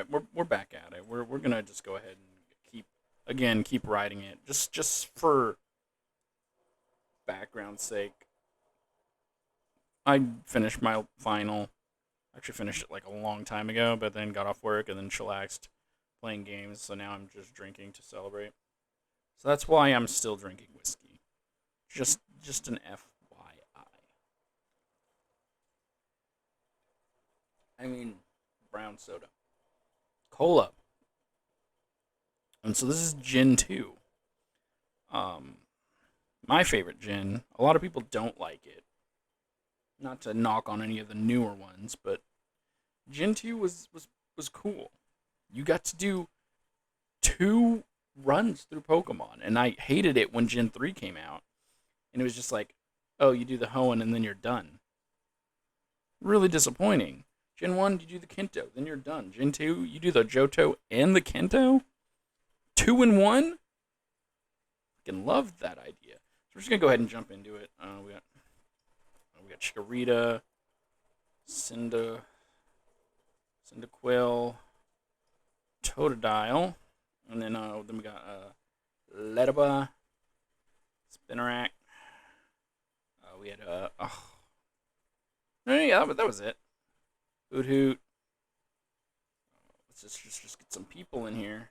right, we're back at it. We're gonna just go ahead and keep writing it. Just for background's sake. I finished my final. Actually finished it like a long time ago, but then got off work and then chillaxed playing games. So now I'm just drinking to celebrate. So that's why I'm still drinking whiskey. Just an FYI. I mean, brown soda, cola, and so this is gin too. Um, my favorite gin. A lot of people don't like it. Not to knock on any of the newer ones, but Gen 2 was cool. You got to do two runs through Pokemon, and I hated it when Gen 3 came out. And it was just like, oh, you do the Hoenn and then you're done. Really disappointing. Gen 1, you do the Kinto, then you're done. Gen 2, you do the Johto and the Kinto? Two in one? Fucking loved that idea. So we're just gonna go ahead and jump into it. We got Chikorita, Cyndaquil, Totodile, and then we got Ledaba, Spinarak. We had no, yeah, but that was it. Hoot Hoot. Let's just get some people in here.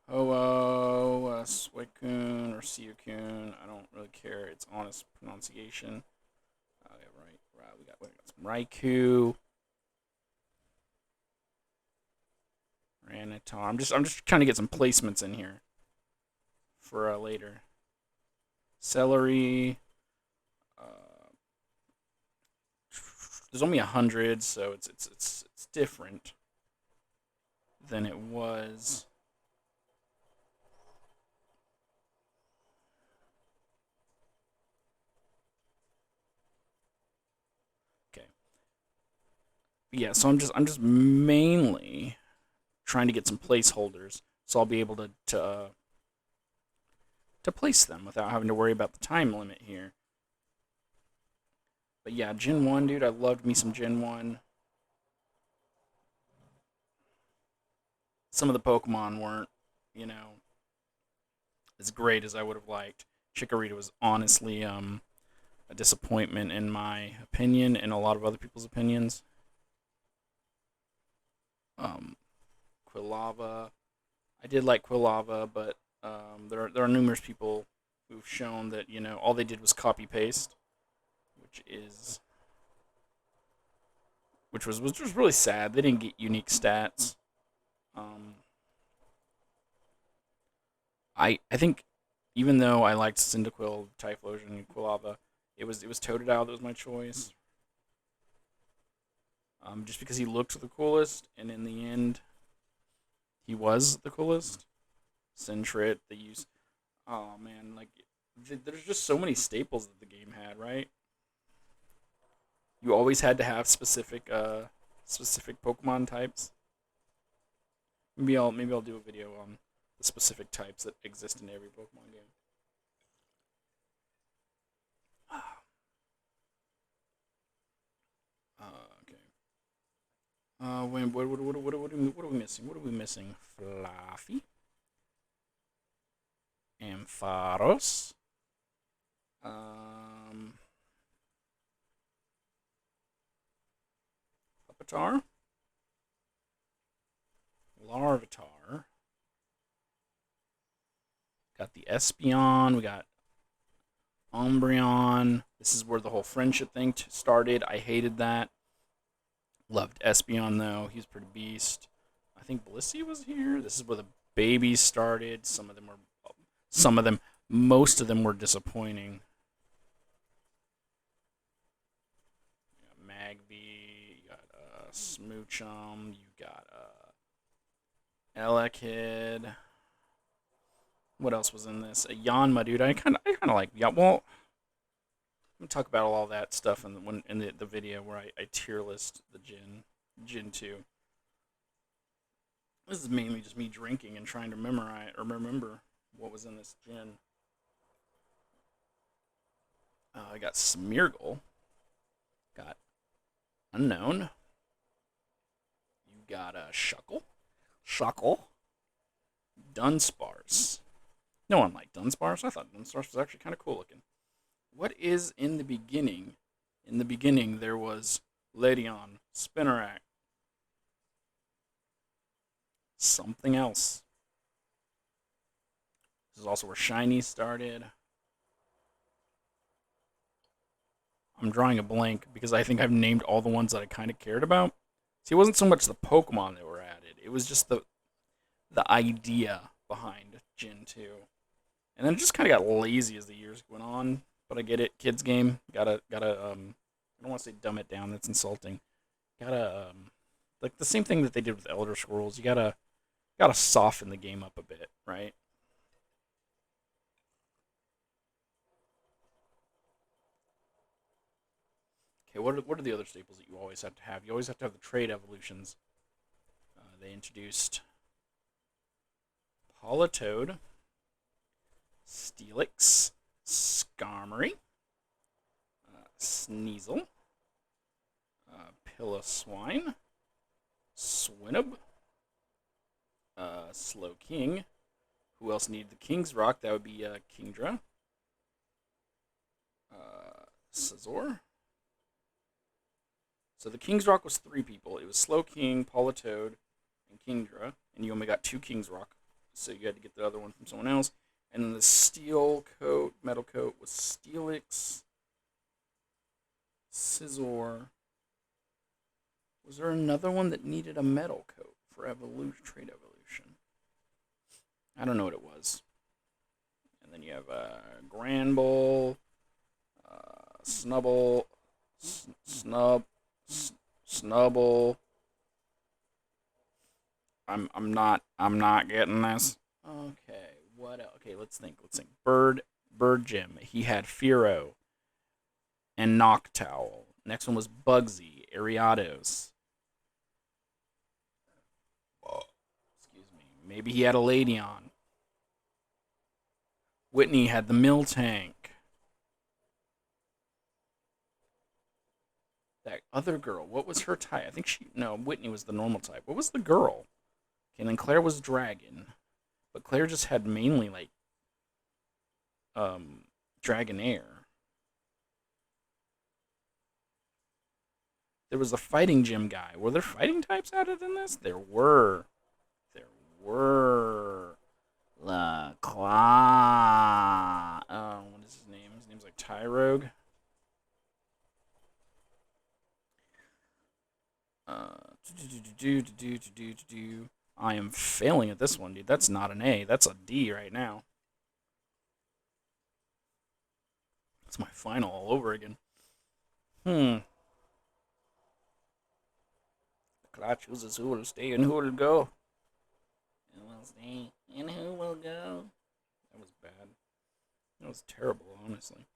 Ho-Oh, Suicune or Suicune. I don't really care. It's honest pronunciation. Yeah, right. We got some Raikou. Rattata. I'm just trying to get some placements in here for later. Celery. There's only 100, so it's different than it was. Okay. Yeah, so I'm just mainly trying to get some placeholders, so I'll be able to place them without having to worry about the time limit here. But yeah, Gen 1, dude, I loved me some Gen 1. Some of the Pokemon weren't, you know, as great as I would have liked. Chikorita was honestly a disappointment in my opinion and a lot of other people's opinions. Um, Quilava, I did like Quilava, but there are numerous people who've shown that all they did was copy paste, which is which was really sad. They didn't get unique stats. Um, I think even though I liked Cyndaquil, Typhlosion, and Quilava, it was Totodile that was my choice. Just because he looked the coolest, and in the end, he was the coolest. Sentret, they use. Oh man, like there's just so many staples that the game had, right? You always had to have specific Pokemon types. Maybe I'll do a video on the specific types that exist in every Pokemon game. Okay. What are we missing? What are we missing? Fluffy, Ampharos, um, Pupitar, Larvitar. Got the Espeon. We got Umbreon. This is where the whole friendship thing started. I hated that. Loved Espeon though. He's pretty beast. I think Blissey was here. This is where the babies started. Some of them, most of them were disappointing. You got Magby. You got Smoochum. You got Elekid. What else was in this? A Yanma, dude. I kind of like. Yeah, well, I'm gonna talk about all that stuff in the video where I tier list the Gen 2. This is mainly just me drinking and trying to memorize or remember what was in this gin. I got Smeargle, got Unknown, you got a Shuckle, Shuckle. Dunsparce. No one liked Dunsparce. I thought Dunsparce was actually kind of cool looking. What is in the beginning? In the beginning, there was Ledion, Spinarak, something else. This is also where Shiny started. I'm drawing a blank because I think I've named all the ones that I kind of cared about. See, it wasn't so much the Pokemon that were added. It was just the idea behind Gen 2. And then it just kind of got lazy as the years went on. But I get it, kids game. Gotta I don't want to say dumb it down. That's insulting. Gotta like the same thing that they did with Elder Scrolls. You gotta soften the game up a bit, right? Okay, what are the other staples that you always have to have? You always have to have the trade evolutions. They introduced Politoed, Steelix, Skarmory, Sneasel, Piloswine, Swinub, Slowking. Who else needed the King's Rock? That would be Kingdra, Scizor. So the King's Rock was 3 people. It was Slowking, Politoed, and Kingdra, and you only got 2 King's Rock, so you had to get the other one from someone else. And then the Steel Coat, Metal Coat was Steelix, Scizor. Was there another one that needed a Metal Coat for Trade Evolution? I don't know what it was. And then you have Granbull, Snubble, Snubble. I'm not getting this. Okay, what else? Okay, let's think. Bird Gym. He had Fearow and Noctowl. Next one was Bugsy, Ariados. Excuse me. Maybe he had a Ladion. Whitney had the Miltank. That other girl, what was her type? I think Whitney was the normal type. What was the girl? Okay, and then Claire was Dragon. But Claire just had mainly, like, Dragonair. There was a fighting gym guy. Were there fighting types added in this? There were. La Claw. Oh, what is his name? His name's like Tyrogue. I am failing at this one, dude. That's not an A. That's a D right now. That's my final all over again. The clock chooses who will stay and who will go. Who will stay and who will go? That was bad. That was terrible, honestly.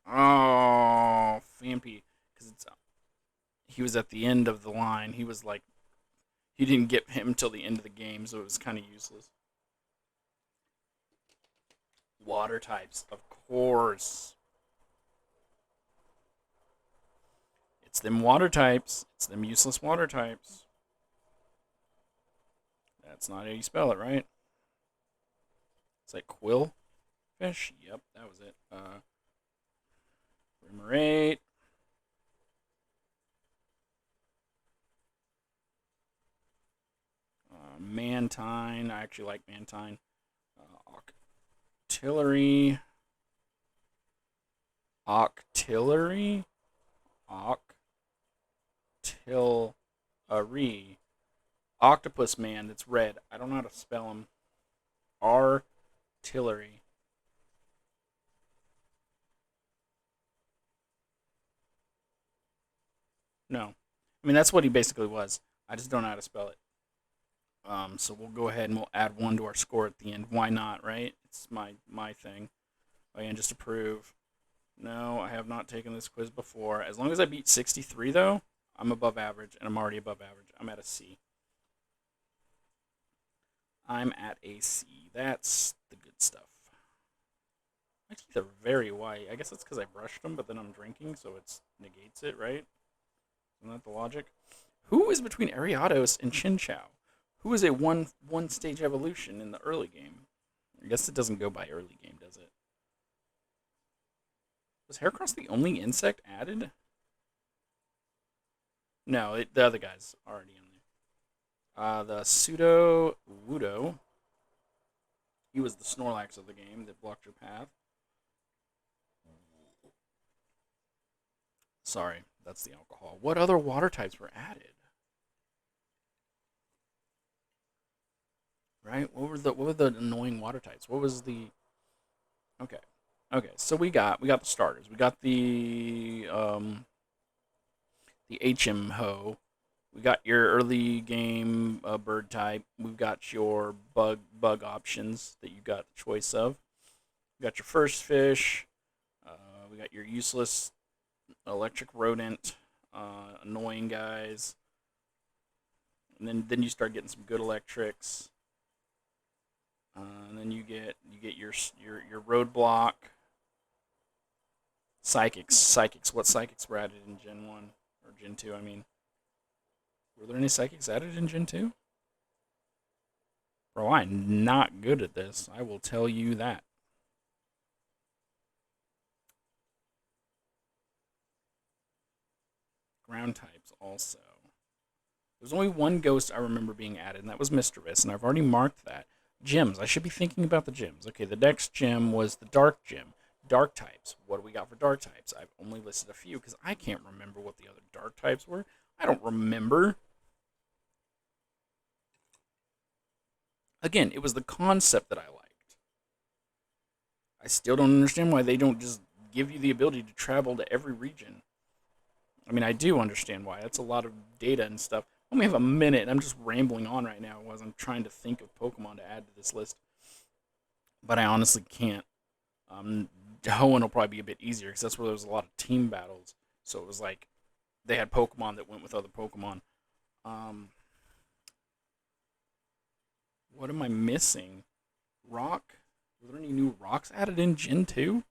Oh, Fampy. Because he was at the end of the line. He was like, you didn't get him until the end of the game, so it was kind of useless. Water types, of course. It's them water types. It's them useless water types. That's not how you spell it, right? It's like Quill Fish. Yep, that was it. Remoraid. Mantine. I actually like Mantine. Octillery. Octillery? Octillery. Octopus man that's red. I don't know how to spell him. Artillery. No. I mean, that's what he basically was. I just don't know how to spell it. So we'll go ahead and we'll add 1 to our score at the end. Why not, right? It's my thing. Again, just to prove. No, I have not taken this quiz before. As long as I beat 63, though, I'm above average, and I'm already above average. I'm at a C. I'm at a C. That's the good stuff. My teeth are very white. I guess that's because I brushed them, but then I'm drinking, so it negates it, right? Isn't that the logic? Who is between Ariados and Chinchou? Who is a one stage evolution in the early game? I guess it doesn't go by early game, does it? Was Heracross the only insect added? No, the other guy's already in there. The Pseudo Wudo. He was the Snorlax of the game that blocked your path. Sorry, that's the alcohol. What other water types were added? Right? What were the annoying water types? What was the Okay. Okay, so we got the starters. We got the HM Ho. We got your early game bird type. We've got your bug options that you got the choice of. We got your first fish. We got your useless electric rodent, annoying guys, and then you start getting some good electrics. And then you get your roadblock psychics. What psychics were added in Gen 1 or Gen 2? I mean, were there any psychics added in Gen 2? Bro, I'm not good at this. I will tell you that. Ground types also. There's only one ghost I remember being added, and that was Mischievous, and I've already marked that. Gyms. I should be thinking about the gyms. Okay, the next gym was the Dark Gym. Dark types. What do we got for dark types? I've only listed a few because I can't remember what the other dark types were. I don't remember. Again, it was the concept that I liked. I still don't understand why they don't just give you the ability to travel to every region. I mean, I do understand why. That's a lot of data and stuff. I only have a minute, and I'm just rambling on right now as I'm trying to think of Pokemon to add to this list. But I honestly can't. Hoenn will probably be a bit easier because that's where there was a lot of team battles. So it was like they had Pokemon that went with other Pokemon. Um, what am I missing? Rock? Were there any new rocks added in Gen 2?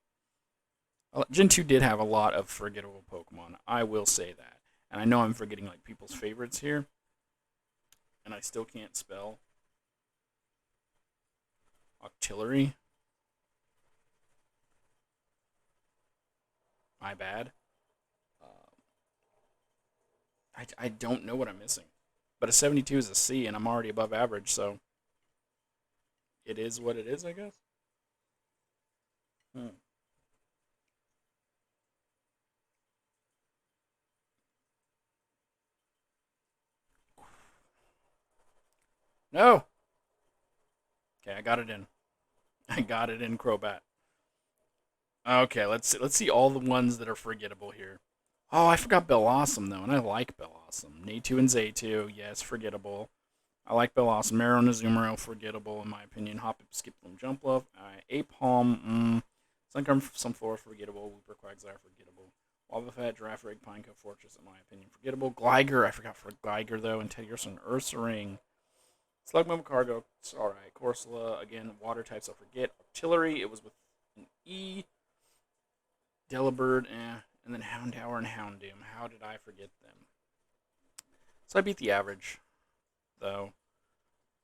Gen 2 did have a lot of forgettable Pokemon. I will say that. And I know I'm forgetting like people's favorites here. And I still can't spell Octillery. My bad. I don't know what I'm missing. But a 72 is a C, and I'm already above average, so it is what it is, I guess. Hmm. No. Okay, I got it in. I got it in Crobat. Okay, let's see all the ones that are forgettable here. Oh, I forgot Bellossom though, and I like Bellossom. Natu and Zaytu, yes, forgettable. I like Bellossom. Marrow and Azumarill, forgettable in my opinion. Hop, Skip, Loom, Jump Love. Apalm, Sunkarm, Sunflora, forgettable. Wooper, Quagsire, forgettable. Wobbuffet, Giraffe, Rig, Pineco, Fortress, in my opinion, forgettable. Gligar, I forgot for Gligar though, and Tedgerson, Ursaring. Slugma, Cargo, it's alright. Corsola, again, water types I forget. Artillery, it was with an E. Delibird, and then Houndour and Houndoom. How did I forget them? So I beat the average, though.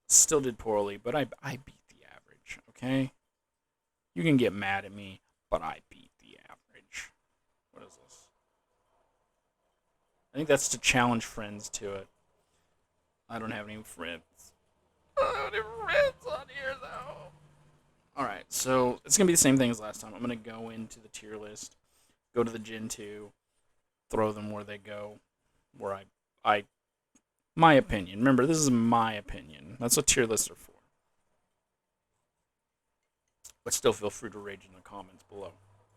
Still did poorly, but I beat the average, okay? You can get mad at me, but I beat the average. What is this? I think that's to challenge friends to it. I don't have any friends. I don't have any friends on here, though. Alright, so it's going to be the same thing as last time. I'm going to go into the tier list, go to the Gen 2, throw them where they go, where my opinion. Remember, this is my opinion. That's what tier lists are for. But still feel free to rage in the comments below.